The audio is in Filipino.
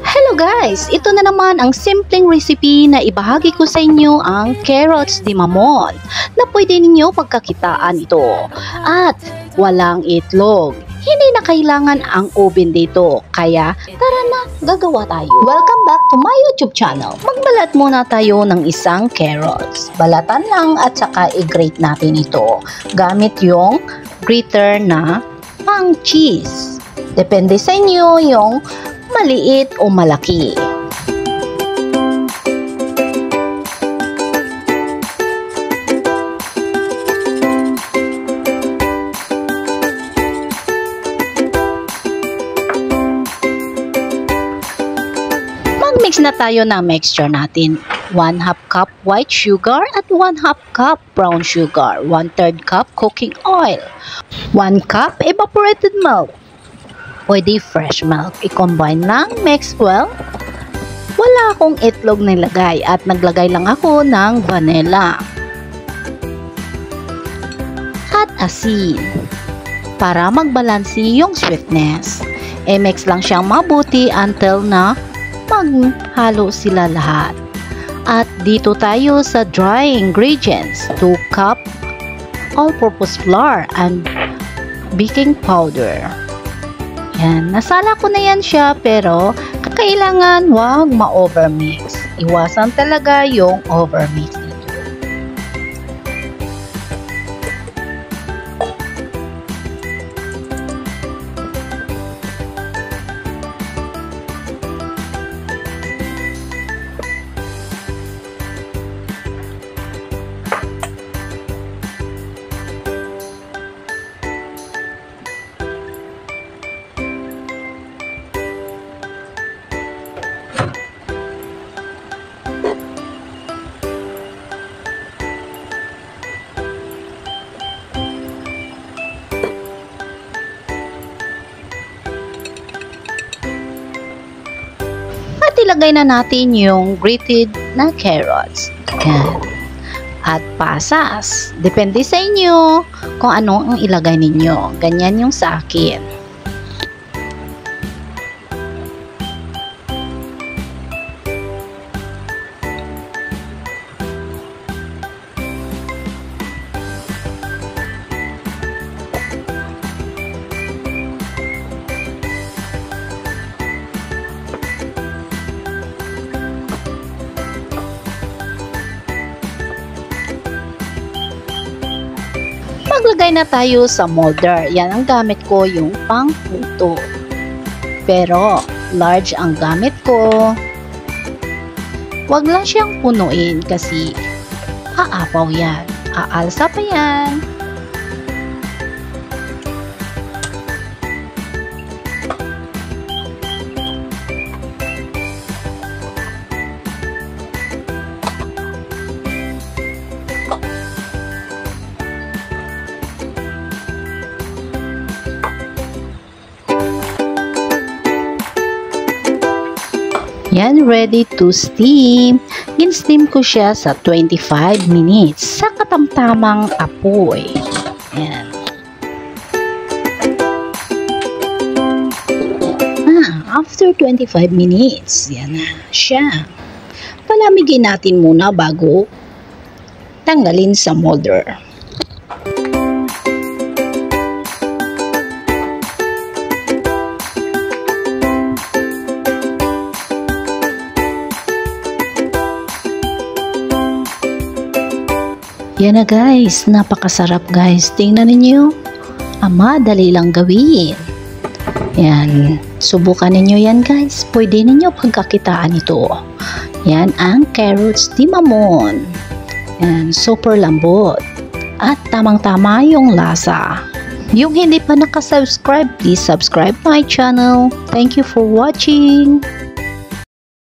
Hello guys! Ito na naman ang simpleng recipe na ibahagi ko sa inyo, ang carrots de mamon, na pwede ninyo pagkakitaan ito. At walang itlog. Hindi na kailangan ang oven dito. Kaya tara na, gagawa tayo. Welcome back to my YouTube channel. Magbalat muna tayo ng isang carrots. Balatan lang at saka i-grate natin ito. Gamit yung grater na pang cheese. Depende sa inyo yung maliit o malaki. Mag-mix na tayo ng mixture natin. 1/2 cup white sugar at 1/2 cup brown sugar. 1/3 cup cooking oil. 1 cup evaporated milk. Pwede fresh milk. I-combine lang, mix well. Wala akong itlog nilagay at naglagay lang ako ng vanilla. At asin. Para magbalansi yung sweetness. I-mix lang siyang mabuti until na maghalo sila lahat. At dito tayo sa dry ingredients. 2 cup all-purpose flour and baking powder. Yan, nasala ko na yan siya, pero kailangan wag ma-overmix. Iwasan talaga yung overmix. At ilagay na natin yung grated na carrots. Yan. At pasas. Depende sa inyo kung ano ang ilagay ninyo. Ganyan yung sa akin. Maglagay na tayo sa molder. Yan ang gamit ko, yung pang-puto. Pero large ang gamit ko. Huwag lang siyang punuin kasi aapaw yan. Aalsa pa yan. Yan, ready to steam. In-steam ko siya sa 25 minutes sa katamtamang apoy. Yan. After 25 minutes, yan na siya. Palamigin natin muna bago tanggalin sa molder. Yan na guys, napakasarap guys. Tingnan ninyo, madali lang gawin. Yan, subukan ninyo yan guys. Pwede ninyo pagkakitaan ito. Yan ang carrots de mamon. Yan, super lambot. At tamang-tama yung lasa. Yung hindi pa nakasubscribe, please subscribe my channel. Thank you for watching.